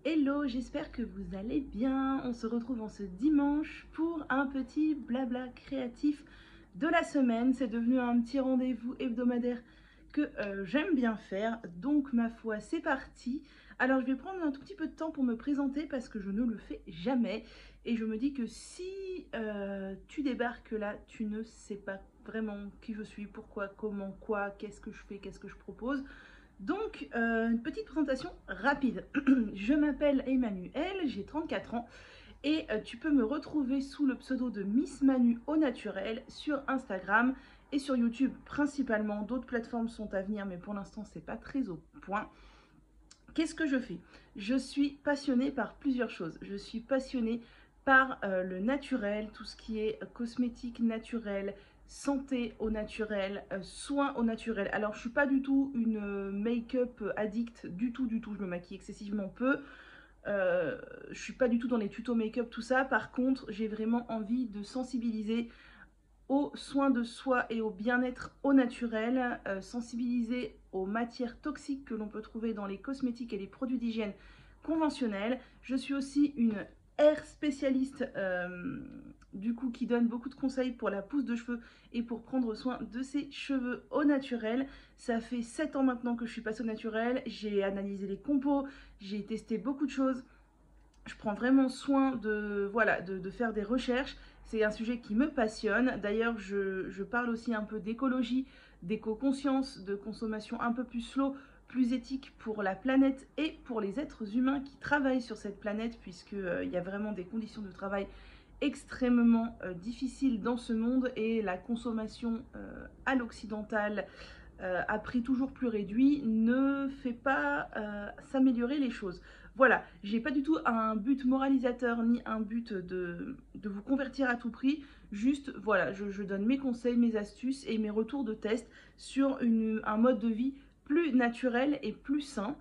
Hello, j'espère que vous allez bien. On se retrouve en ce dimanche pour un petit blabla créatif de la semaine. C'est devenu un petit rendez-vous hebdomadaire que j'aime bien faire. Donc ma foi, c'est parti. Alors je vais prendre un tout petit peu de temps pour me présenter parce que je ne le fais jamais. Et je me dis que si tu débarques là, tu ne sais pas vraiment qui je suis, pourquoi, comment, quoi, qu'est-ce que je fais, qu'est-ce que je propose. Donc, une petite présentation rapide. Je m'appelle Emmanuelle, j'ai 34 ans et tu peux me retrouver sous le pseudo de Miss Manu au naturel sur Instagram et sur YouTube principalement. D'autres plateformes sont à venir, mais pour l'instant, c'est pas très au point. Qu'est-ce que je fais? Je suis passionnée par plusieurs choses. Je suis passionnée par le naturel, tout ce qui est cosmétique naturel, santé au naturel, soins au naturel. Alors je suis pas du tout une make-up addict, du tout, je me maquille excessivement peu. Je suis pas du tout dans les tutos make-up, tout ça. Par contre, j'ai vraiment envie de sensibiliser aux soins de soi et au bien-être au naturel, sensibiliser aux matières toxiques que l'on peut trouver dans les cosmétiques et les produits d'hygiène conventionnels. Je suis aussi une hair spécialiste du coup qui donne beaucoup de conseils pour la pousse de cheveux et pour prendre soin de ses cheveux au naturel. Ça fait 7 ans maintenant que je suis passée au naturel, j'ai analysé les compos, j'ai testé beaucoup de choses. Je prends vraiment soin de, voilà, de faire des recherches. C'est un sujet qui me passionne. D'ailleurs, je parle aussi un peu d'écologie, d'éco-conscience, de consommation un peu plus slow, plus éthique pour la planète et pour les êtres humains qui travaillent sur cette planète, puisqu'il y a vraiment des conditions de travail extrêmement difficiles dans ce monde et la consommation à l'occidental à prix toujours plus réduit ne fait pas s'améliorer les choses. Voilà, j'ai pas du tout un but moralisateur ni un but de vous convertir à tout prix. Juste, voilà, je donne mes conseils, mes astuces et mes retours de test sur un mode de vie plus naturel et plus sain.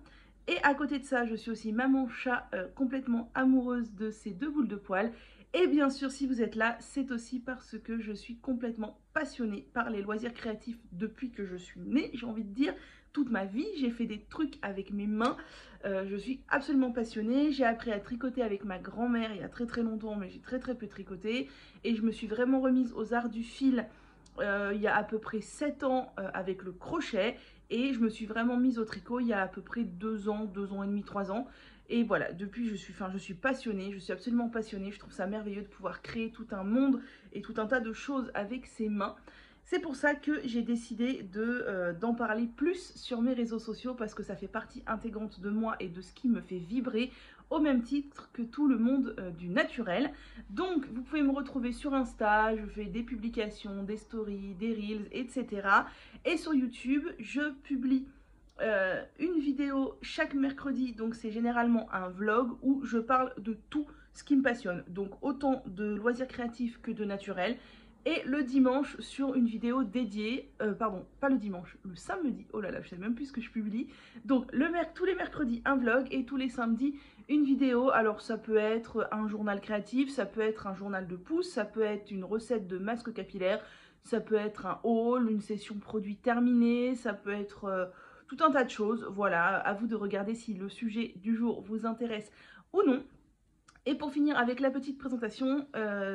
Et à côté de ça, je suis aussi maman chat complètement amoureuse de ces deux boules de poils. Et bien sûr, si vous êtes là, c'est aussi parce que je suis complètement passionnée par les loisirs créatifs depuis que je suis née. J'ai envie de dire, toute ma vie, j'ai fait des trucs avec mes mains. Je suis absolument passionnée. J'ai appris à tricoter avec ma grand-mère il y a très très longtemps, mais j'ai très très peu tricoté. Et je me suis vraiment remise aux arts du fil il y a à peu près 7 ans avec le crochet. Et je me suis vraiment mise au tricot il y a à peu près 2 ans et demi, 3 ans. Et voilà, depuis je suis passionnée, je suis absolument passionnée. Je trouve ça merveilleux de pouvoir créer tout un monde et tout un tas de choses avec ses mains. C'est pour ça que j'ai décidé d'en parler plus sur mes réseaux sociaux parce que ça fait partie intégrante de moi et de ce qui me fait vibrer au même titre que tout le monde du naturel. Donc vous pouvez me retrouver sur Insta, je fais des publications, des stories, des reels, etc. Et sur YouTube, je publie une vidéo chaque mercredi, donc c'est généralement un vlog où je parle de tout ce qui me passionne, donc autant de loisirs créatifs que de naturel. Et le dimanche sur une vidéo dédiée, pardon, pas le dimanche, le samedi, oh là là, je sais même plus ce que je publie. Donc tous les mercredis un vlog et tous les samedis une vidéo. Alors ça peut être un journal créatif, ça peut être un journal de pouce, ça peut être une recette de masque capillaire, ça peut être un haul, une session produit terminée, ça peut être tout un tas de choses. Voilà, à vous de regarder si le sujet du jour vous intéresse ou non. Et pour finir avec la petite présentation,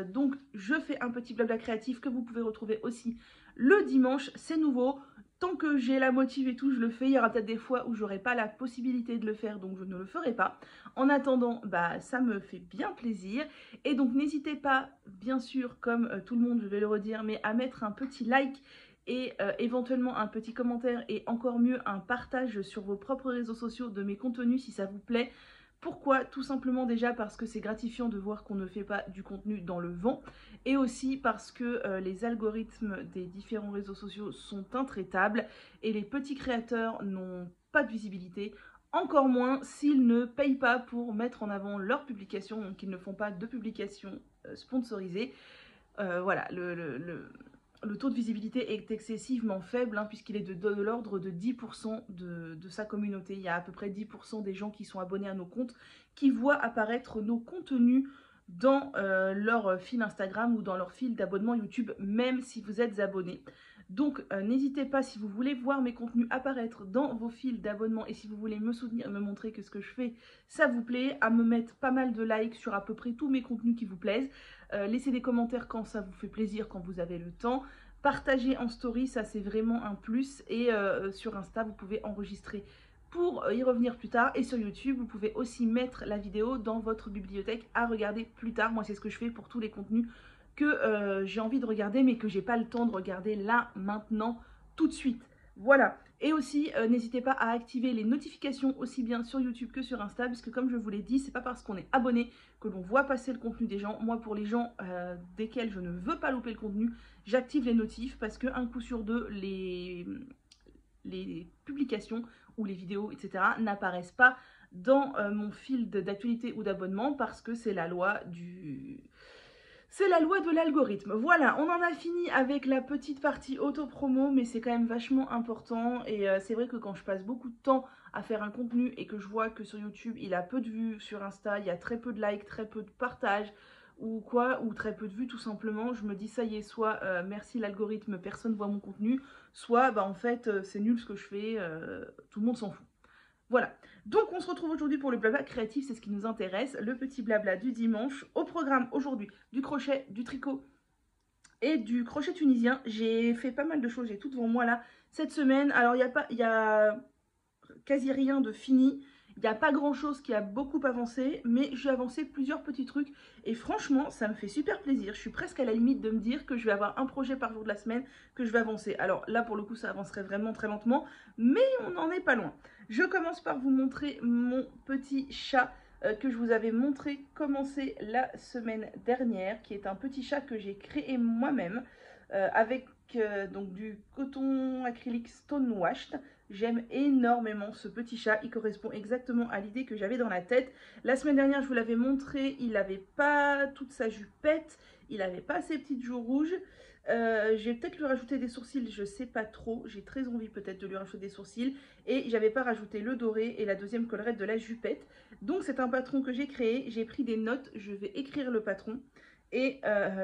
donc je fais un petit blabla créatif que vous pouvez retrouver aussi le dimanche, c'est nouveau. Tant que j'ai la motive et tout, je le fais. Il y aura peut-être des fois où j'aurai pas la possibilité de le faire, donc je ne le ferai pas. En attendant, bah ça me fait bien plaisir. Et donc n'hésitez pas, bien sûr, comme tout le monde, je vais le redire, mais à mettre un petit like et éventuellement un petit commentaire et encore mieux un partage sur vos propres réseaux sociaux de mes contenus si ça vous plaît. Pourquoi? Tout simplement déjà parce que c'est gratifiant de voir qu'on ne fait pas du contenu dans le vent et aussi parce que les algorithmes des différents réseaux sociaux sont intraitables et les petits créateurs n'ont pas de visibilité, encore moins s'ils ne payent pas pour mettre en avant leurs publications, donc ils ne font pas de publications sponsorisées. Voilà, le taux de visibilité est excessivement faible, hein, puisqu'il est de l'ordre de 10% de sa communauté. Il y a à peu près 10% des gens qui sont abonnés à nos comptes qui voient apparaître nos contenus dans leur fil Instagram ou dans leur fil d'abonnement YouTube, même si vous êtes abonné. Donc n'hésitez pas, si vous voulez voir mes contenus apparaître dans vos fils d'abonnement et si vous voulez me soutenir, me montrer que ce que je fais, ça vous plaît, à me mettre pas mal de likes sur à peu près tous mes contenus qui vous plaisent. Laissez des commentaires quand ça vous fait plaisir, quand vous avez le temps. Partagez en story, ça c'est vraiment un plus. Et sur Insta, vous pouvez enregistrer pour y revenir plus tard. Et sur YouTube, vous pouvez aussi mettre la vidéo dans votre bibliothèque à regarder plus tard. Moi, c'est ce que je fais pour tous les contenus que j'ai envie de regarder, mais que j'ai pas le temps de regarder là, maintenant, tout de suite. Voilà. Et aussi, n'hésitez pas à activer les notifications aussi bien sur YouTube que sur Insta, puisque comme je vous l'ai dit, c'est pas parce qu'on est abonné que l'on voit passer le contenu des gens. Moi, pour les gens desquels je ne veux pas louper le contenu, j'active les notifs parce qu'un coup sur deux, les publications ou les vidéos, etc. n'apparaissent pas dans mon fil d'actualité ou d'abonnement parce que c'est la loi du... C'est la loi de l'algorithme. Voilà, on en a fini avec la petite partie auto-promo, mais c'est quand même vachement important. Et c'est vrai que quand je passe beaucoup de temps à faire un contenu et que je vois que sur YouTube, il a peu de vues, sur Insta, il y a très peu de likes, très peu de partages, ou quoi, ou très peu de vues tout simplement, je me dis ça y est, soit merci l'algorithme, personne voit mon contenu, soit bah en fait c'est nul ce que je fais, tout le monde s'en fout. Voilà, donc on se retrouve aujourd'hui pour le blabla créatif, c'est ce qui nous intéresse, le petit blabla du dimanche. Au programme aujourd'hui, du crochet, du tricot et du crochet tunisien. J'ai fait pas mal de choses, j'ai tout devant moi là cette semaine. Alors il y a quasi rien de fini. Il n'y a pas grand chose qui a beaucoup avancé, mais j'ai avancé plusieurs petits trucs. Et franchement, ça me fait super plaisir. Je suis presque à la limite de me dire que je vais avoir un projet par jour de la semaine que je vais avancer. Alors là, pour le coup, ça avancerait vraiment très lentement, mais on n'en est pas loin. Je commence par vous montrer mon petit chat que je vous avais montré commencer la semaine dernière, qui est un petit chat que j'ai créé moi-même avec donc du coton acrylique stone washed. J'aime énormément ce petit chat, il correspond exactement à l'idée que j'avais dans la tête. La semaine dernière, je vous l'avais montré, il n'avait pas toute sa jupette, il n'avait pas ses petites joues rouges. Je vais peut-être lui rajouter des sourcils, je sais pas trop, j'ai très envie peut-être de lui rajouter des sourcils. Et j'avais pas rajouté le doré et la deuxième collerette de la jupette. Donc c'est un patron que j'ai créé, j'ai pris des notes, je vais écrire le patron. Et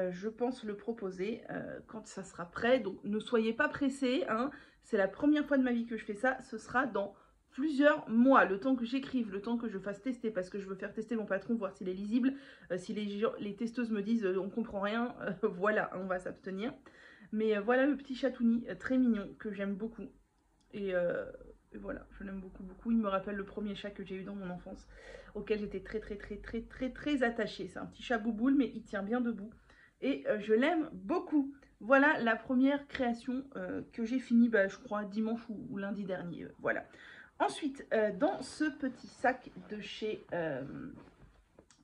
je pense le proposer quand ça sera prêt. Donc ne soyez pas pressés, hein. C'est la première fois de ma vie que je fais ça. Ce sera dans plusieurs mois. Le temps que j'écrive, le temps que je fasse tester, parce que je veux faire tester mon patron, voir s'il est lisible. Si les testeuses me disent on comprend rien, voilà, on va s'abstenir. Mais voilà le petit chatouni très mignon que j'aime beaucoup. Et voilà, je l'aime beaucoup, beaucoup. Il me rappelle le premier chat que j'ai eu dans mon enfance, auquel j'étais très attachée. C'est un petit chat bouboule, mais il tient bien debout. Et je l'aime beaucoup. Voilà la première création que j'ai finie, bah, je crois, dimanche ou lundi dernier. Voilà. Ensuite, dans ce petit sac de chez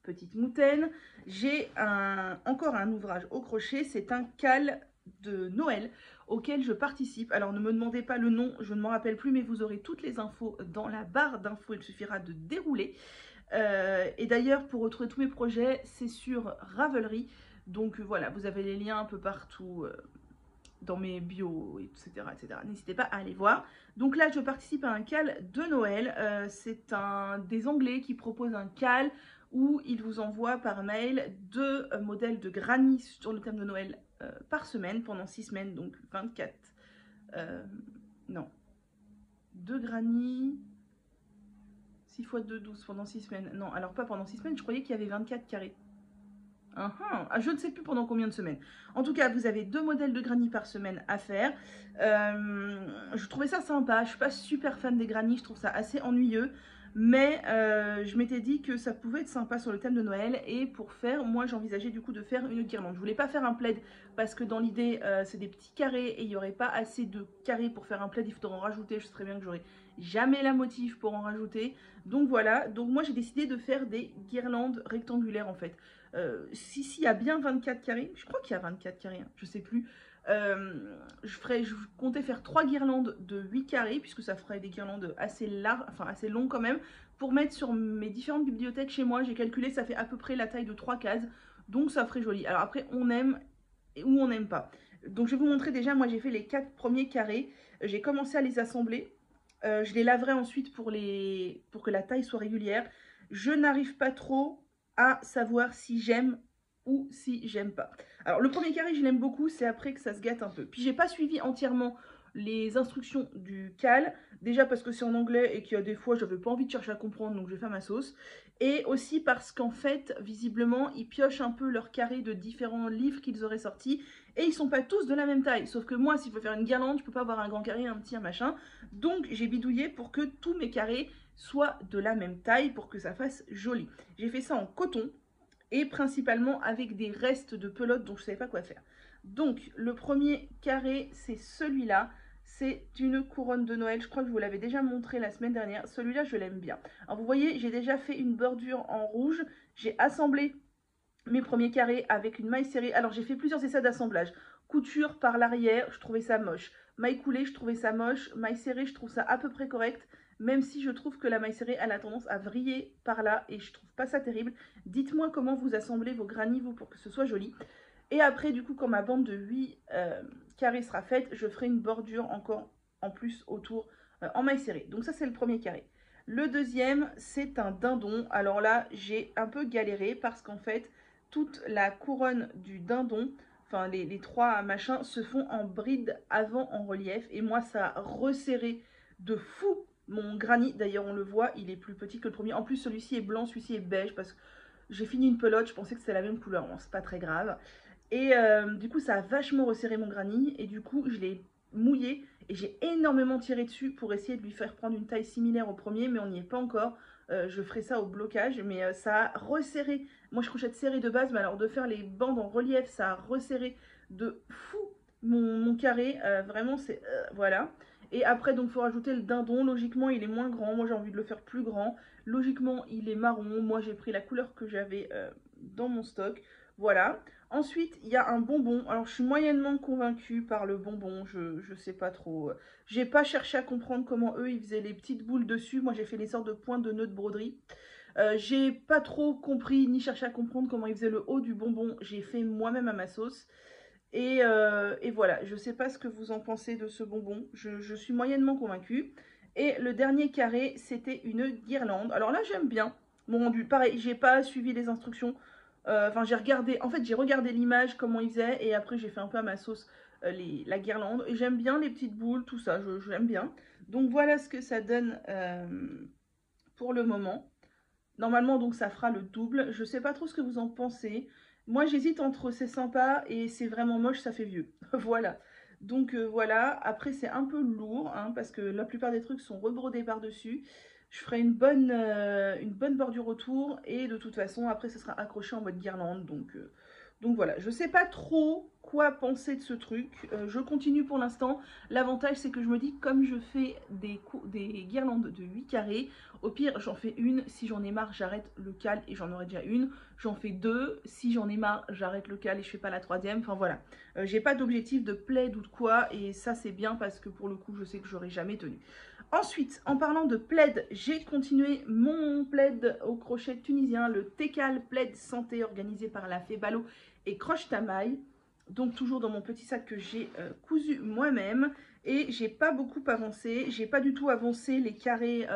Petite Moutaine, j'ai encore un ouvrage au crochet. C'est un cal de Noël auquel je participe. Alors ne me demandez pas le nom, je ne m'en rappelle plus, mais vous aurez toutes les infos dans la barre d'infos, il suffira de dérouler. Et d'ailleurs, pour retrouver tous mes projets, c'est sur Ravelry. Donc voilà, vous avez les liens un peu partout dans mes bios, etc. N'hésitez pas à aller voir. Donc là, je participe à un cal de Noël. C'est des Anglais qui proposent un cal où ils vous envoient par mail 2 modèles de granny sur le thème de Noël par semaine pendant 6 semaines, donc 24. Non. 2 granny, 6 x 2, 12 pendant 6 semaines. Non, alors pas pendant 6 semaines, je croyais qu'il y avait 24 carrés. Je ne sais plus pendant combien de semaines. En tout cas, vous avez 2 modèles de granny par semaine à faire. Je trouvais ça sympa. Je ne suis pas super fan des granny, je trouve ça assez ennuyeux. Mais je m'étais dit que ça pouvait être sympa sur le thème de Noël. Et pour faire, moi j'envisageais du coup de faire une guirlande. Je voulais pas faire un plaid parce que dans l'idée c'est des petits carrés et il n'y aurait pas assez de carrés pour faire un plaid. Il faudrait en rajouter. Je sais très bien que j'aurais jamais la motive pour en rajouter. Donc voilà, donc moi j'ai décidé de faire des guirlandes rectangulaires en fait. Si il y a bien 24 carrés, je crois qu'il y a 24 carrés, hein, je sais plus. Je comptais faire 3 guirlandes de 8 carrés, puisque ça ferait des guirlandes assez larges, enfin assez longues quand même, pour mettre sur mes différentes bibliothèques chez moi. J'ai calculé, ça fait à peu près la taille de 3 cases, donc ça ferait joli. Alors après, on aime ou on n'aime pas. Donc je vais vous montrer déjà, moi j'ai fait les 4 premiers carrés, j'ai commencé à les assembler. Je les laverai ensuite pour que la taille soit régulière. Je n'arrive pas trop à savoir si j'aime ou si j'aime pas. Alors le premier carré je l'aime beaucoup, c'est après que ça se gâte un peu. Puis j'ai pas suivi entièrement les instructions du cal, déjà parce que c'est en anglais et qu'il y a des fois j'avais pas envie de chercher à comprendre, donc je vais faire ma sauce, et aussi parce qu'en fait visiblement ils piochent un peu leurs carrés de différents livres qu'ils auraient sortis, et ils sont pas tous de la même taille, sauf que moi si je veux faire une guirlande je peux pas avoir un grand carré, un petit, un machin, donc j'ai bidouillé pour que tous mes carrés soient de la même taille pour que ça fasse joli. J'ai fait ça en coton, et principalement avec des restes de pelote dont je ne savais pas quoi faire. Donc le premier carré, c'est celui-là. C'est une couronne de Noël, je crois que je vous l'avais déjà montré la semaine dernière. Celui-là, je l'aime bien. Alors vous voyez, j'ai déjà fait une bordure en rouge. J'ai assemblé mes premiers carrés avec une maille serrée. Alors j'ai fait plusieurs essais d'assemblage. Couture par l'arrière, je trouvais ça moche. Maille coulée, je trouvais ça moche. Maille serrée, je trouve ça à peu près correct. Même si je trouve que la maille serrée, elle a tendance à vriller par là et je trouve pas ça terrible. Dites-moi comment vous assemblez vos granits, vous, pour que ce soit joli. Et après, du coup, quand ma bande de 8 carrés sera faite, je ferai une bordure encore en plus autour en maille serrée. Donc ça, c'est le premier carré. Le deuxième, c'est un dindon. Alors là, j'ai un peu galéré parce qu'en fait, toute la couronne du dindon, enfin les trois machins, se font en bride avant en relief. Et moi, ça a resserré de fou mon granit. D'ailleurs, on le voit, il est plus petit que le premier. En plus, celui-ci est blanc, celui-ci est beige parce que j'ai fini une pelote, je pensais que c'était la même couleur. Bon, c'est pas très grave. Et du coup, ça a vachement resserré mon granit. Et du coup, je l'ai mouillé et j'ai énormément tiré dessus pour essayer de lui faire prendre une taille similaire au premier, mais on n'y est pas encore. Je ferai ça au blocage, mais ça a resserré. Moi, je crochette serré de base, mais alors de faire les bandes en relief, ça a resserré de fou mon carré. Vraiment, c'est... voilà. Et après, donc, il faut rajouter le dindon. Logiquement, il est moins grand. Moi, j'ai envie de le faire plus grand. Logiquement, il est marron. Moi, j'ai pris la couleur que j'avais dans mon stock. Voilà. Ensuite, il y a un bonbon. Alors, je suis moyennement convaincue par le bonbon. Je sais pas trop. J'ai pas cherché à comprendre comment eux, ils faisaient les petites boules dessus. Moi, j'ai fait les sortes de pointes de nœuds de broderie. J'ai pas trop compris ni cherché à comprendre comment ils faisaient le haut du bonbon. J'ai fait moi-même à ma sauce. Et voilà, je sais pas ce que vous en pensez de ce bonbon. Je suis moyennement convaincue. Et le dernier carré, c'était une guirlande. Alors là, j'aime bien mon rendu. Pareil, j'ai pas suivi les instructions. Enfin, j'ai regardé, en fait, j'ai regardé l'image, comment ils faisaient, et après, j'ai fait un peu à ma sauce la guirlande. Et j'aime bien les petites boules, tout ça, j'aime bien. Donc voilà ce que ça donne pour le moment. Normalement, donc, ça fera le double. Je sais pas trop ce que vous en pensez. Moi, j'hésite entre c'est sympa et c'est vraiment moche, ça fait vieux. Voilà. Donc voilà. Après, c'est un peu lourd, hein, parce que la plupart des trucs sont rebrodés par-dessus. Je ferai une bonne bordure autour et de toute façon, après, ce sera accroché en mode guirlande. Donc voilà, je sais pas trop quoi penser de ce truc. Je continue pour l'instant. L'avantage, c'est que je me dis, comme je fais des guirlandes de 8 carrés, au pire, j'en fais une. Si j'en ai marre, j'arrête le cal et j'en aurai déjà une. J'en fais deux. Si j'en ai marre, j'arrête le cal et je fais pas la troisième. Enfin voilà. J'ai pas d'objectif de plaid ou de quoi. Et ça, c'est bien parce que pour le coup, je sais que j'aurais jamais tenu. Ensuite, en parlant de plaid, j'ai continué mon plaid au crochet tunisien, le Tekal Plaid Santé organisé par la Fée Ballot et Croche Tamaille. Donc toujours dans mon petit sac que j'ai cousu moi-même. Et j'ai pas beaucoup avancé. J'ai pas du tout avancé les carrés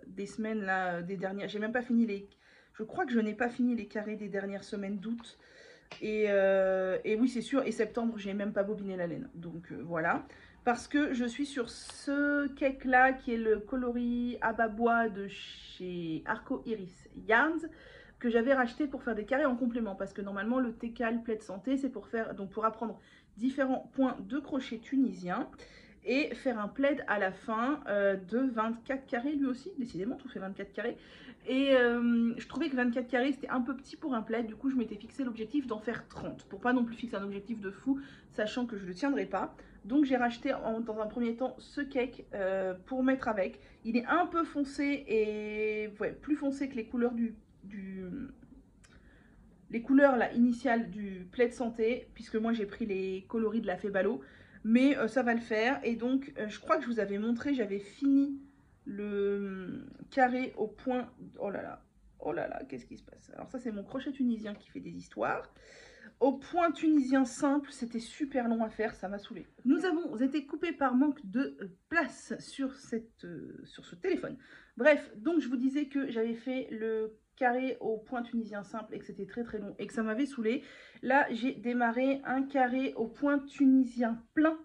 des semaines là, des dernières. J'ai même pas fini les... Je crois que je n'ai pas fini les carrés des dernières semaines d'août. Et oui, c'est sûr. Et septembre, j'ai même pas bobiné la laine. Donc voilà. Parce que je suis sur ce cake là qui est le coloris à bas bois de chez Arco Iris Yarns, que j'avais racheté pour faire des carrés en complément, parce que normalement le Tekal Plaid Santé, c'est pour faire, donc pour apprendre différents points de crochet tunisien et faire un plaid à la fin de 24 carrés lui aussi. Décidément, tout fait 24 carrés. Et je trouvais que 24 carrés c'était un peu petit pour un plaid, du coup je m'étais fixé l'objectif d'en faire 30 pour pas non plus fixer un objectif de fou, sachant que je ne le tiendrai pas. Donc j'ai racheté dans un premier temps ce cake pour mettre avec. Il est un peu foncé et ouais, plus foncé que les couleurs les couleurs là, initiales du plaid santé, puisque moi j'ai pris les coloris de la Fée Ballot, mais ça va le faire. Et donc je crois que je vous avais montré, j'avais fini le carré au point... Oh là là, qu'est-ce qui se passe? Alors ça c'est mon crochet tunisien qui fait des histoires. Au point tunisien simple, c'était super long à faire, ça m'a saoulé. Nous avons été coupés par manque de place sur ce téléphone. Bref, donc je vous disais que j'avais fait le carré au point tunisien simple et que c'était très très long et que ça m'avait saoulé. Là, j'ai démarré un carré au point tunisien plein.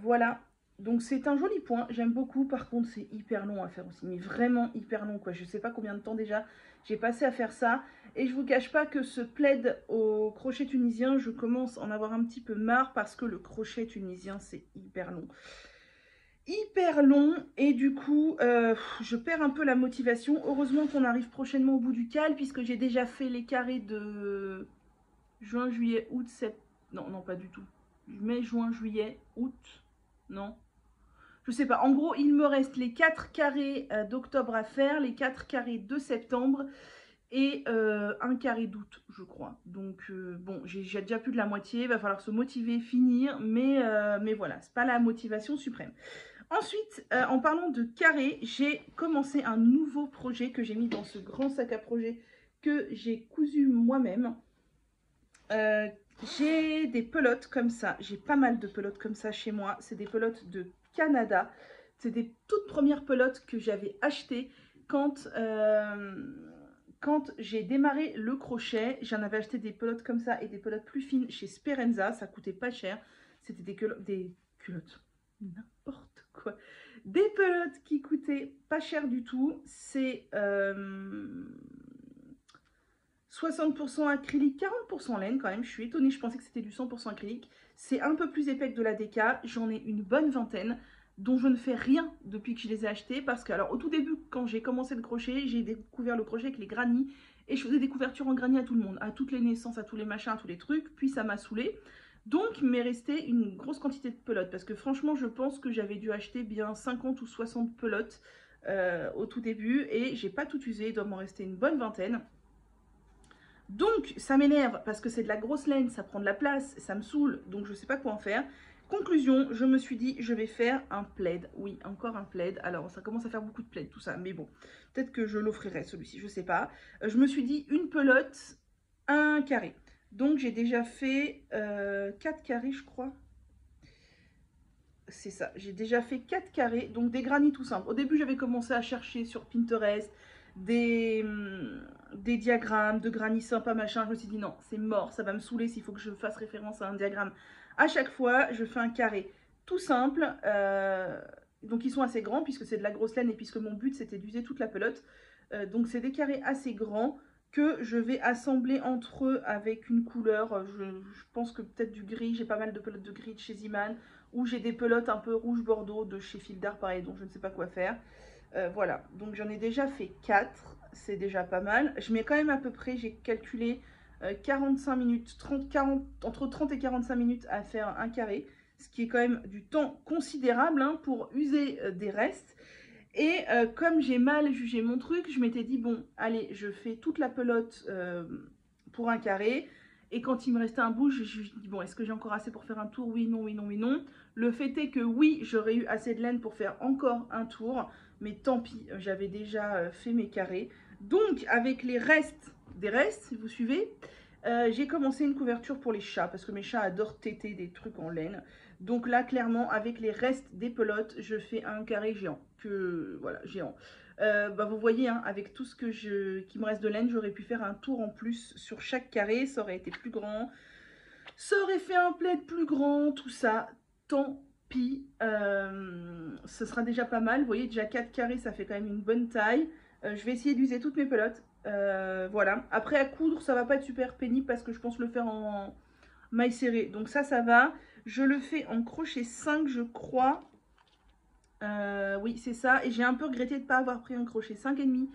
Voilà. Donc c'est un joli point, j'aime beaucoup. Par contre, c'est hyper long à faire aussi, mais vraiment hyper long quoi. Je sais pas combien de temps déjà j'ai passé à faire ça. Et je vous cache pas que ce plaid au crochet tunisien, je commence à en avoir un petit peu marre parce que le crochet tunisien, c'est hyper long. Hyper long et du coup, je perds un peu la motivation. Heureusement qu'on arrive prochainement au bout du cal puisque j'ai déjà fait les carrés de juin, juillet, août, septembre. Non, non, pas du tout. Mai, juin, juillet, août. Non. Je sais pas. En gros, il me reste les 4 carrés d'octobre à faire, les 4 carrés de septembre et un carré d'août, je crois. Donc, bon, j'ai déjà plus de la moitié. Il va falloir se motiver, finir. Mais voilà, c'est pas la motivation suprême. Ensuite, en parlant de carré, j'ai commencé un nouveau projet que j'ai mis dans ce grand sac à projet que j'ai cousu moi-même. J'ai des pelotes comme ça, j'ai pas mal de pelotes comme ça chez moi, c'est des pelotes de Canada, c'est des toutes premières pelotes que j'avais achetées quand j'ai démarré le crochet. J'en avais acheté des pelotes comme ça et des pelotes plus fines chez Sperenza, ça coûtait pas cher, c'était des culottes, n'importe quoi, des pelotes qui coûtaient pas cher du tout, c'est 60% acrylique, 40% laine quand même, je suis étonnée, je pensais que c'était du 100% acrylique. C'est un peu plus épais que de la DK, j'en ai une bonne vingtaine, dont je ne fais rien depuis que je les ai achetées, parce que alors au tout début, quand j'ai commencé le crochet, j'ai découvert le crochet avec les granny, et je faisais des couvertures en granny à tout le monde, à toutes les naissances, à tous les machins, à tous les trucs, puis ça m'a saoulée. Donc il m'est resté une grosse quantité de pelotes, parce que franchement je pense que j'avais dû acheter bien 50 ou 60 pelotes au tout début, et j'ai pas tout usé, il doit m'en rester une bonne vingtaine. Donc ça m'énerve parce que c'est de la grosse laine, ça prend de la place, ça me saoule, donc je sais pas quoi en faire. Conclusion, je me suis dit je vais faire un plaid. Oui, encore un plaid. Alors ça commence à faire beaucoup de plaid tout ça, mais bon, peut-être que je l'offrirai celui-ci, je sais pas. Je me suis dit une pelote, un carré. Donc j'ai déjà fait 4 carrés je crois. C'est ça, j'ai déjà fait 4 carrés, donc des granits tout simples. Au début j'avais commencé à chercher sur Pinterest des diagrammes de granit sympa machin. Je me suis dit non, c'est mort, ça va me saouler s'il faut que je fasse référence à un diagramme. À chaque fois, je fais un carré tout simple. Donc ils sont assez grands puisque c'est de la grosse laine et puisque mon but c'était d'user toute la pelote. Donc c'est des carrés assez grands que je vais assembler entre eux avec une couleur. Je pense que peut-être du gris, j'ai pas mal de pelotes de gris de chez Ziman. Ou j'ai des pelotes un peu rouge bordeaux de chez Fil d'Art pareil, donc je ne sais pas quoi faire. Voilà, donc j'en ai déjà fait 4, c'est déjà pas mal. Je mets quand même à peu près, j'ai calculé 45 minutes, 40, entre 30 et 45 minutes à faire un carré, ce qui est quand même du temps considérable hein, pour user des restes. Et comme j'ai mal jugé mon truc, je m'étais dit, bon, allez, je fais toute la pelote pour un carré. Et quand il me restait un bout, je me dis, bon, est-ce que j'ai encore assez pour faire un tour? Oui, non, oui, non, oui, non. Le fait est que oui, j'aurais eu assez de laine pour faire encore un tour. Mais tant pis, j'avais déjà fait mes carrés. Donc, avec les restes des restes, si vous suivez, j'ai commencé une couverture pour les chats. Parce que mes chats adorent téter des trucs en laine. Donc là, clairement, avec les restes des pelotes, je fais un carré géant. Voilà, géant. Vous voyez, hein, avec tout ce qui me reste de laine, j'aurais pu faire un tour en plus sur chaque carré. Ça aurait été plus grand. Ça aurait fait un plaid plus grand, tout ça. Tant pis. Ce sera déjà pas mal. Vous voyez, déjà 4 carrés, ça fait quand même une bonne taille. Je vais essayer d'user toutes mes pelotes. Voilà. Après, à coudre, ça va pas être super pénible parce que je pense le faire en maille serrée. Donc ça va. Je le fais en crochet 5, je crois. Oui, c'est ça. Et j'ai un peu regretté de ne pas avoir pris un crochet 5,5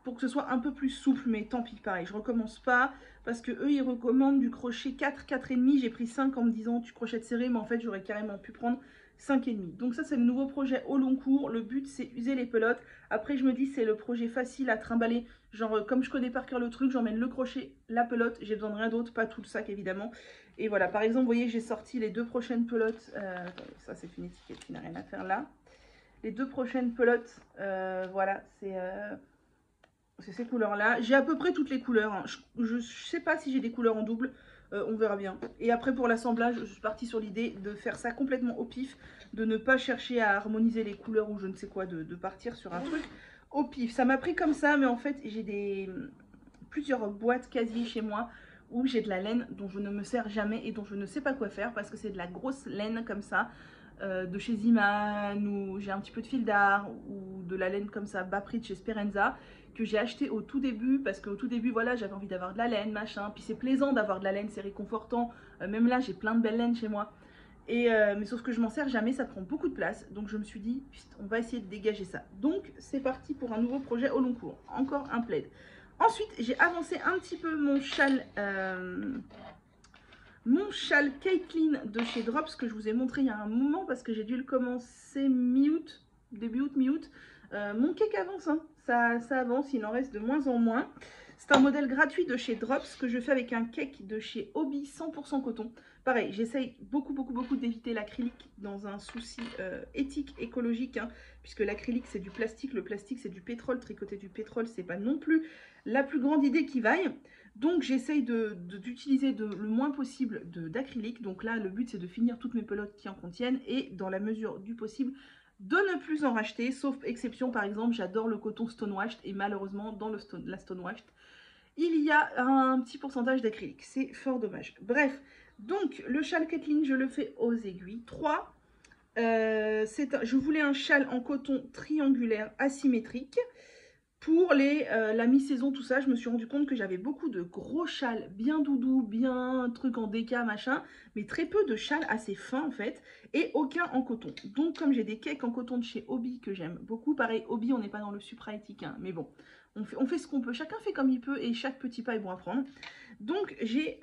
pour que ce soit un peu plus souple. Mais tant pis, pareil, je recommence pas. Parce que eux, ils recommandent du crochet 4, 4,5. J'ai pris 5 en me disant tu crochettes serré. Mais en fait, j'aurais carrément pu prendre 5,5. Donc ça, c'est le nouveau projet au long cours. Le but, c'est user les pelotes. Après, je me dis, c'est le projet facile à trimballer. Genre, comme je connais par cœur le truc, j'emmène le crochet, la pelote. J'ai besoin de rien d'autre, pas tout le sac, évidemment. Et voilà, par exemple, vous voyez, j'ai sorti les 2 prochaines pelotes. Attendez, ça, c'est une étiquette qui n'a rien à faire là. Les 2 prochaines pelotes, voilà, c'est ces couleurs-là. J'ai à peu près toutes les couleurs. Hein. Je sais pas si j'ai des couleurs en double. On verra bien. Et après, pour l'assemblage, je suis partie sur l'idée de faire ça complètement au pif. De ne pas chercher à harmoniser les couleurs ou je ne sais quoi. De partir sur un truc au pif. Ça m'a pris comme ça, mais en fait, j'ai plusieurs boîtes casiers chez moi où j'ai de la laine dont je ne me sers jamais et dont je ne sais pas quoi faire parce que c'est de la grosse laine comme ça, de chez Ziman, ou j'ai un petit peu de fil d'art, ou de la laine comme ça, bas prix de chez Sperenza, que j'ai acheté au tout début parce qu'au tout début, voilà, j'avais envie d'avoir de la laine, machin. Puis c'est plaisant d'avoir de la laine, c'est réconfortant. Même là, j'ai plein de belles laines chez moi. Mais sauf que je m'en sers jamais, ça prend beaucoup de place. Donc je me suis dit, on va essayer de dégager ça. Donc c'est parti pour un nouveau projet au long cours. Encore un plaid. Ensuite, j'ai avancé un petit peu mon châle Caitlin de chez Drops que je vous ai montré il y a un moment parce que j'ai dû le commencer mi-août, début août, mi-août. Mon cake avance, hein. Ça avance, il en reste de moins en moins. C'est un modèle gratuit de chez Drops que je fais avec un cake de chez Hobby 100% coton. Pareil, j'essaye beaucoup d'éviter l'acrylique dans un souci éthique, écologique, hein, puisque l'acrylique c'est du plastique, le plastique c'est du pétrole, tricoter du pétrole c'est pas non plus la plus grande idée qui vaille. Donc j'essaye d'utiliser le moins possible d'acrylique. Donc là le but c'est de finir toutes mes pelotes qui en contiennent et dans la mesure du possible de ne plus en racheter, sauf exception. Par exemple, j'adore le coton stonewashed et malheureusement dans la stonewashed il y a un petit pourcentage d'acrylique, c'est fort dommage. Bref, donc le châle Caitlin je le fais aux aiguilles 3. Je voulais un châle en coton triangulaire asymétrique. Pour la mi-saison, tout ça, je me suis rendu compte que j'avais beaucoup de gros châles bien doudous, bien trucs en déca, machin, mais très peu de châles assez fins en fait, et aucun en coton. Donc comme j'ai des cakes en coton de chez Hobby que j'aime beaucoup, pareil, Hobby, on n'est pas dans le supra éthique, hein, mais bon, on fait ce qu'on peut, chacun fait comme il peut, et chaque petit pas est bon à prendre. Donc j'ai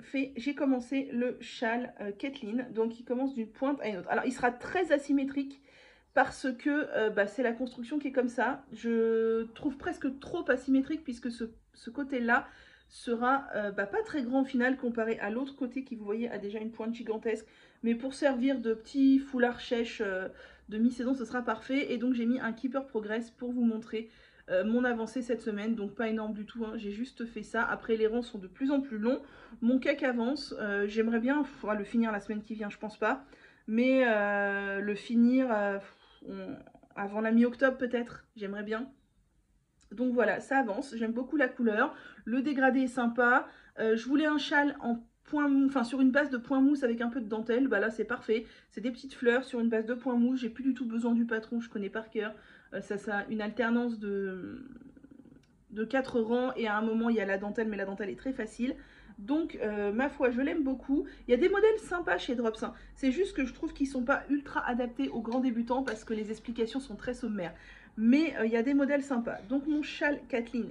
commencé le châle Caitlin, donc il commence d'une pointe à une autre. Alors il sera très asymétrique, parce que c'est la construction qui est comme ça. Je trouve presque trop asymétrique puisque ce côté-là sera pas très grand au final comparé à l'autre côté qui, vous voyez, a déjà une pointe gigantesque. Mais pour servir de petit foulard chèche de mi-saison, ce sera parfait. Et donc j'ai mis un Keeper Progress pour vous montrer mon avancée cette semaine. Donc pas énorme du tout, hein. J'ai juste fait ça. Après les rangs sont de plus en plus longs. Mon cake avance. J'aimerais bien, il faudra le finir la semaine qui vient, je pense pas. Mais le finir... avant la mi-octobre peut-être, j'aimerais bien. Donc voilà, ça avance, j'aime beaucoup la couleur, le dégradé est sympa. Je voulais un châle en point mou, enfin sur une base de point mousse avec un peu de dentelle, bah là c'est parfait. C'est des petites fleurs sur une base de point mousse, j'ai plus du tout besoin du patron, je connais par cœur. Ça a une alternance de 4 rangs et à un moment il y a la dentelle, mais la dentelle est très facile. Donc ma foi, je l'aime beaucoup. Il y a des modèles sympas chez Drops, hein. C'est juste que je trouve qu'ils ne sont pas ultra adaptés aux grands débutants parce que les explications sont très sommaires. Mais il y a des modèles sympas. Donc mon châle Caitlin,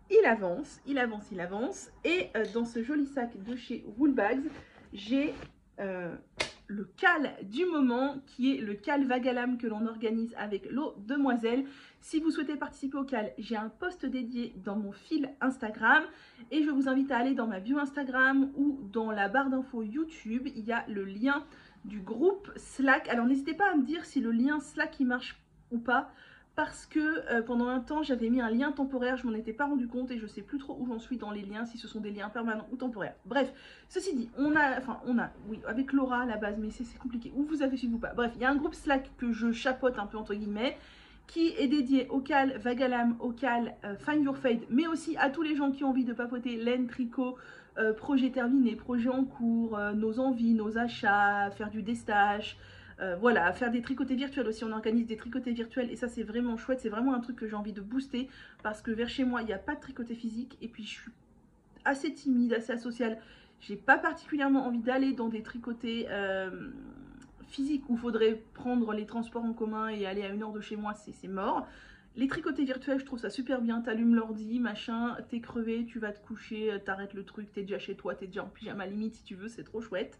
il avance. Et dans ce joli sac de chez Woolbags, j'ai le cal du moment qui est le cal vague à lame que l'on organise avec l'eau demoiselle. Si vous souhaitez participer au cal, j'ai un post dédié dans mon fil Instagram et je vous invite à aller dans ma bio Instagram ou dans la barre d'infos YouTube. Il y a le lien du groupe Slack. Alors n'hésitez pas à me dire si le lien Slack il marche ou pas, parce que pendant un temps j'avais mis un lien temporaire, je m'en étais pas rendu compte et je sais plus trop où j'en suis dans les liens, si ce sont des liens permanents ou temporaires. Bref, ceci dit, oui, avec Laura à la base, mais c'est compliqué, ou vous avez suivi ou pas. Bref, il y a un groupe Slack que je chapeaute un peu entre guillemets, qui est dédié au cal vague à lame, au cal Find Your Fade, mais aussi à tous les gens qui ont envie de papoter laine, tricot, projets terminés, projets en cours, nos envies, nos achats, faire du destache. Voilà, faire des tricotés virtuels aussi, on organise des tricotés virtuels et ça c'est vraiment chouette, c'est vraiment un truc que j'ai envie de booster parce que vers chez moi il n'y a pas de tricoté physique et puis je suis assez timide, assez asociale, j'ai pas particulièrement envie d'aller dans des tricotés physiques où il faudrait prendre les transports en commun et aller à 1 heure de chez moi, c'est mort. Les tricotés virtuels, je trouve ça super bien, t'allumes l'ordi, machin, t'es crevé, tu vas te coucher, t'arrêtes le truc, t'es déjà chez toi, t'es déjà en pyjama limite si tu veux, c'est trop chouette.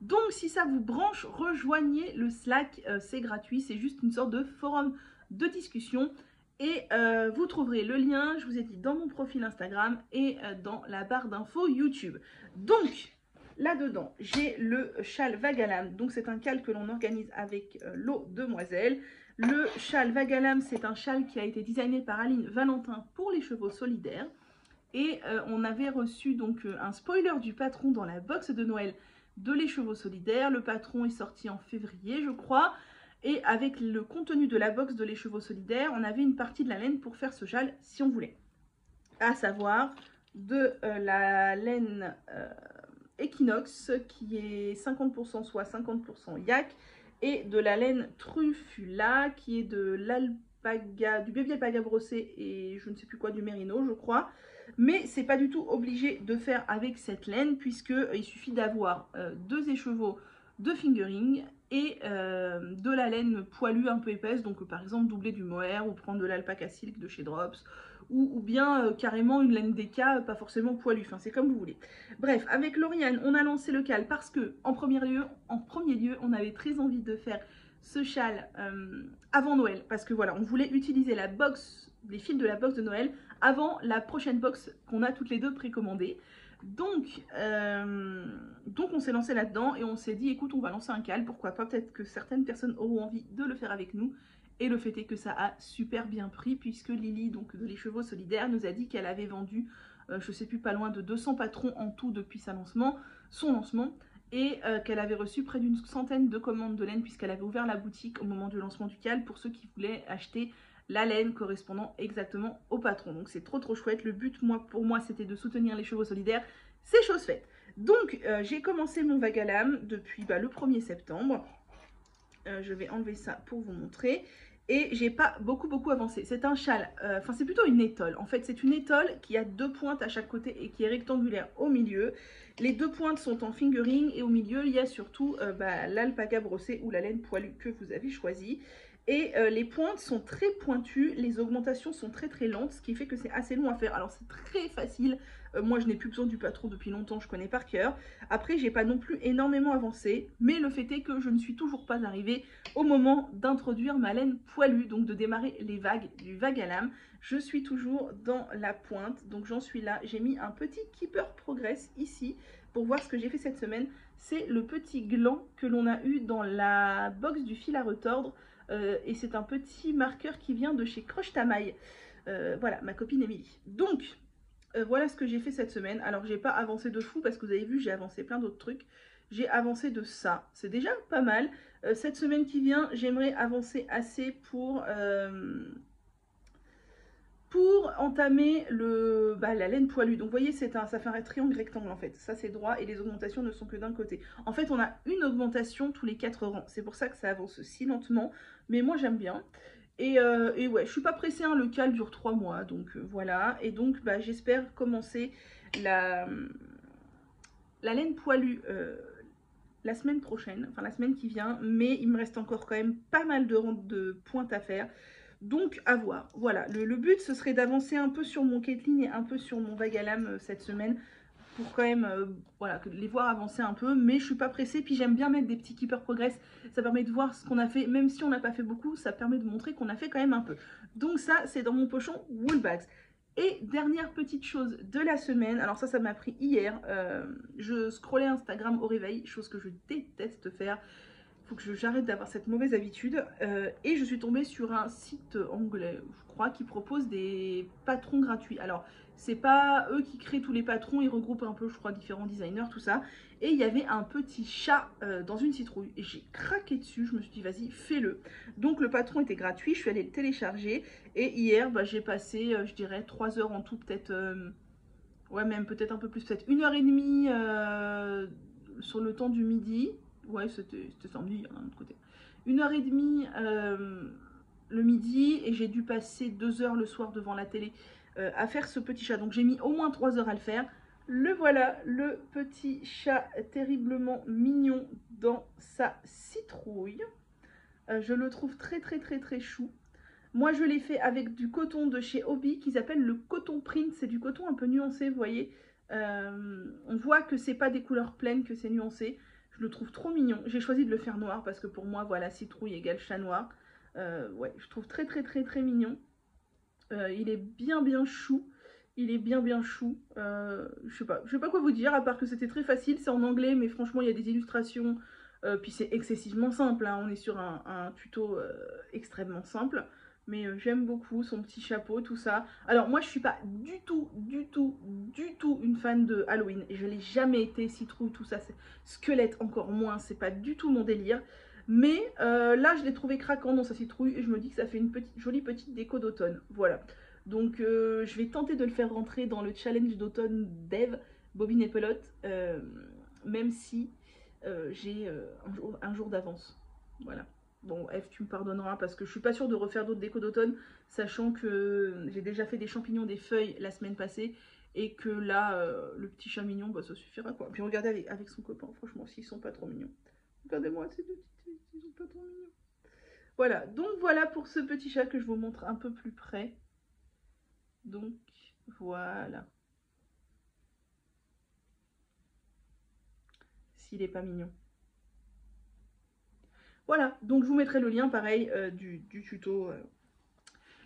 Donc si ça vous branche, rejoignez le Slack, c'est gratuit, c'est juste une sorte de forum de discussion. Et vous trouverez le lien, je vous ai dit, dans mon profil Instagram et dans la barre d'infos YouTube. Donc, là-dedans, j'ai le châle vague à lame, donc c'est un cal que l'on organise avec l'eau demoiselle. Le châle vague à lame, c'est un châle qui a été designé par Aline Valentin pour les chevaux solidaires. Et on avait reçu donc un spoiler du patron dans la box de Noël de les chevaux solidaires. Le patron est sorti en février, je crois. Et avec le contenu de la box de Les Chevaux Solidaires, on avait une partie de la laine pour faire ce châle si on voulait. À savoir de la laine Equinox qui est 50% soie, 50% yak, et de la laine Truffula qui est de l'alpaga, du baby alpaga brossé et je ne sais plus quoi, du mérino je crois. Mais c'est pas du tout obligé de faire avec cette laine puisque il suffit d'avoir 2 écheveaux de fingering et de la laine poilue un peu épaisse, donc par exemple doubler du mohair ou prendre de l'alpaca silk de chez Drops ou bien carrément une laine DK, pas forcément poilue, enfin c'est comme vous voulez. Bref, avec Lauriane, on a lancé le cal parce que en premier lieu, on avait très envie de faire ce châle avant Noël, parce que voilà, on voulait utiliser la box, les fils de la box de Noël avant la prochaine box qu'on a toutes les deux précommandée. Donc on s'est lancé là-dedans et on s'est dit écoute, on va lancer un cal, pourquoi pas, peut-être que certaines personnes auront envie de le faire avec nous. Et le fait est que ça a super bien pris puisque Lily, donc de Les Chevaux Solidaires, nous a dit qu'elle avait vendu, je sais plus, pas loin de 200 patrons en tout depuis son lancement, et qu'elle avait reçu près d'une centaine de commandes de laine puisqu'elle avait ouvert la boutique au moment du lancement du cal pour ceux qui voulaient acheter la laine correspondant exactement au patron. Donc c'est trop chouette. Le but pour moi c'était de soutenir Les Chevaux Solidaires. C'est chose faite. Donc j'ai commencé mon vague à lame depuis le 1er septembre. Je vais enlever ça pour vous montrer. Et j'ai pas beaucoup avancé. C'est un châle, enfin c'est plutôt une étole. En fait c'est une étole qui a 2 pointes à chaque côté et qui est rectangulaire au milieu. Les 2 pointes sont en fingering et au milieu il y a surtout l'alpaga brossé ou la laine poilue que vous avez choisi. Et les pointes sont très pointues, les augmentations sont très lentes, ce qui fait que c'est assez long à faire. Alors c'est très facile, moi je n'ai plus besoin du patron depuis longtemps, je connais par cœur. Après j'ai pas non plus énormément avancé, mais le fait est que je ne suis toujours pas arrivée au moment d'introduire ma laine poilue, donc de démarrer les vagues du vague à lame. Je suis toujours dans la pointe, donc j'en suis là. J'ai mis un petit Keeper Progress ici pour voir ce que j'ai fait cette semaine. C'est le petit gland que l'on a eu dans la box du fil à retordre. Et c'est un petit marqueur qui vient de chez Croche Tamaille. Voilà, ma copine Émilie. Donc, voilà ce que j'ai fait cette semaine. Alors, j'ai pas avancé de fou parce que vous avez vu, j'ai avancé plein d'autres trucs. J'ai avancé de ça. C'est déjà pas mal. Cette semaine qui vient, j'aimerais avancer assez pour entamer la laine poilue. Donc vous voyez, ça fait un triangle rectangle en fait. Ça c'est droit et les augmentations ne sont que d'un côté. En fait on a une augmentation tous les 4 rangs. C'est pour ça que ça avance si lentement. Mais moi j'aime bien. Et ouais, je suis pas pressée, hein, le cal dure 3 mois. Donc voilà. Et donc j'espère commencer la laine poilue la semaine prochaine. Enfin la semaine qui vient. Mais il me reste encore quand même pas mal de pointes à faire. Donc à voir, voilà, le but ce serait d'avancer un peu sur mon Caitlin et un peu sur mon vague à lame cette semaine pour quand même voilà, les voir avancer un peu, mais je suis pas pressée, puis j'aime bien mettre des petits Keeper Progress, ça permet de voir ce qu'on a fait, même si on n'a pas fait beaucoup, ça permet de montrer qu'on a fait quand même un peu. Donc ça c'est dans mon pochon Woolbags. Et dernière petite chose de la semaine, alors ça m'a pris hier, je scrollais Instagram au réveil, chose que je déteste faire. Il faut que j'arrête d'avoir cette mauvaise habitude. Et je suis tombée sur un site anglais, je crois, qui propose des patrons gratuits. Alors, c'est pas eux qui créent tous les patrons, ils regroupent un peu, je crois, différents designers, tout ça. Et il y avait un petit chat dans une citrouille. Et j'ai craqué dessus, je me suis dit, vas-y, fais-le. Donc, le patron était gratuit, je suis allée le télécharger. Et hier, j'ai passé, je dirais, 3 heures en tout, peut-être... ouais, même peut-être un peu plus, peut-être 1h30 sur le temps du midi. Ouais, c'était samedi, d'un autre côté. 1h30 le midi et j'ai dû passer 2 heures le soir devant la télé à faire ce petit chat. Donc j'ai mis au moins 3 heures à le faire. Le voilà, le petit chat terriblement mignon dans sa citrouille. Je le trouve très chou. Moi je l'ai fait avec du coton de chez Hobby qu'ils appellent le coton print. C'est du coton un peu nuancé, vous voyez. On voit que c'est pas des couleurs pleines, que c'est nuancé. Je le trouve trop mignon. J'ai choisi de le faire noir parce que pour moi, voilà, citrouille égale chat noir. Ouais, je trouve très mignon. Il est bien chou. Il est bien chou. Je sais pas quoi vous dire, à part que c'était très facile. C'est en anglais, mais franchement, il y a des illustrations. Puis c'est excessivement simple. Hein. On est sur un tuto extrêmement simple. Mais j'aime beaucoup son petit chapeau, tout ça. Alors moi je suis pas du tout une fan de Halloween. Et je l'ai jamais été, citrouille, tout ça. Squelette encore moins, c'est pas du tout mon délire. Mais là, je l'ai trouvé craquant dans sa citrouille et je me dis que ça fait une jolie petite déco d'automne. Voilà. Donc, je vais tenter de le faire rentrer dans le challenge d'automne d'Eve, Bobine et Pelote, même si j'ai un jour d'avance. Voilà. Bon, Eve, tu me pardonneras parce que je suis pas sûre de refaire d'autres décos d'automne, sachant que j'ai déjà fait des champignons, des feuilles la semaine passée, et que là, le petit chat mignon, bah, ça suffira quoi. Puis regardez avec son copain, franchement, s'ils sont pas trop mignons. Regardez-moi ces deux petites, ils sont pas trop mignons. Voilà, donc voilà pour ce petit chat que je vous montre un peu plus près. Donc voilà. S'il est pas mignon. Voilà, donc je vous mettrai le lien pareil du tuto.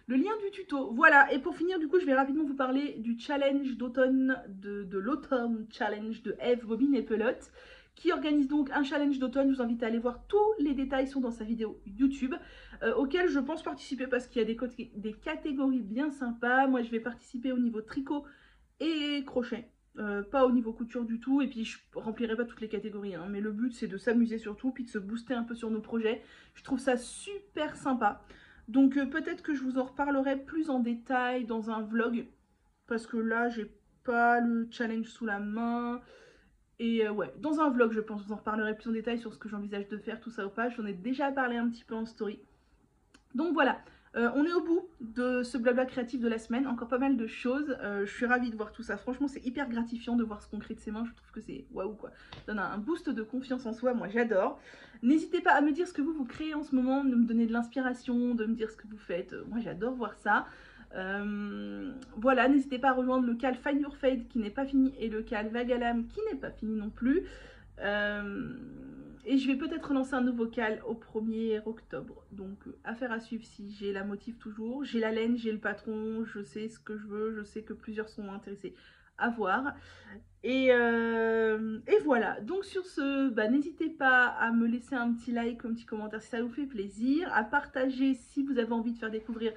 Le lien du tuto, voilà. Et pour finir, du coup, je vais rapidement vous parler du challenge d'automne, de l'automne challenge de Eve, Bobine et Pelote, qui organise donc un challenge d'automne. Je vous invite à aller voir, tous les détails sont dans sa vidéo YouTube, auquel je pense participer parce qu'il y a des catégories bien sympas. Moi, je vais participer au niveau tricot et crochet. Pas au niveau couture du tout, et puis je remplirai pas toutes les catégories, hein, mais le but c'est de s'amuser surtout, puis de se booster un peu sur nos projets. Je trouve ça super sympa. Donc peut-être que je vous en reparlerai plus en détail dans un vlog, parce que là j'ai pas le challenge sous la main. Et ouais, dans un vlog je pense, je vous en reparlerai plus en détail sur ce que j'envisage de faire, tout ça ou pas. J'en ai déjà parlé un petit peu en story. Donc voilà, on est au bout de ce blabla créatif de la semaine, encore pas mal de choses. Je suis ravie de voir tout ça, franchement c'est hyper gratifiant de voir ce concret de ses mains, je trouve que c'est waouh quoi. Ça donne un boost de confiance en soi, moi j'adore. N'hésitez pas à me dire ce que vous créez en ce moment, de me donner de l'inspiration, de me dire ce que vous faites, moi j'adore voir ça. Voilà, n'hésitez pas à rejoindre le cal Find Your Fade qui n'est pas fini et le cal Vagalam qui n'est pas fini non plus. Et je vais peut-être lancer un nouveau cal au 1er octobre. Donc affaire à suivre si j'ai la motive toujours. J'ai la laine, j'ai le patron, je sais ce que je veux, je sais que plusieurs sont intéressés à voir. Et voilà, donc sur ce, bah, n'hésitez pas à me laisser un petit like, un petit commentaire si ça vous fait plaisir, à partager si vous avez envie de faire découvrir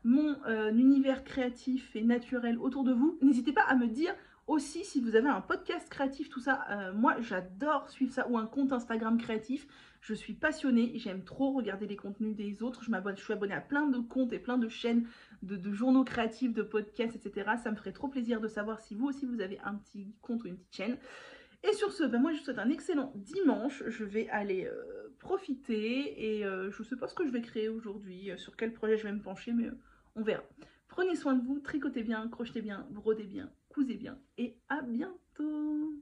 mon univers créatif et naturel autour de vous. N'hésitez pas à me dire aussi si vous avez un podcast créatif, tout ça. Moi j'adore suivre ça, ou un compte Instagram créatif. Je suis passionnée, j'aime trop regarder les contenus des autres. Je suis abonnée à plein de comptes et plein de chaînes de journaux créatifs, de podcasts, etc. Ça me ferait trop plaisir de savoir si vous aussi vous avez un petit compte ou une petite chaîne. Et sur ce, ben moi je vous souhaite un excellent dimanche. Je vais aller profiter et je ne sais pas ce que je vais créer aujourd'hui, sur quel projet je vais me pencher, mais on verra. Prenez soin de vous, tricotez bien, crochetez bien, brodez bien, cousez bien et à bientôt.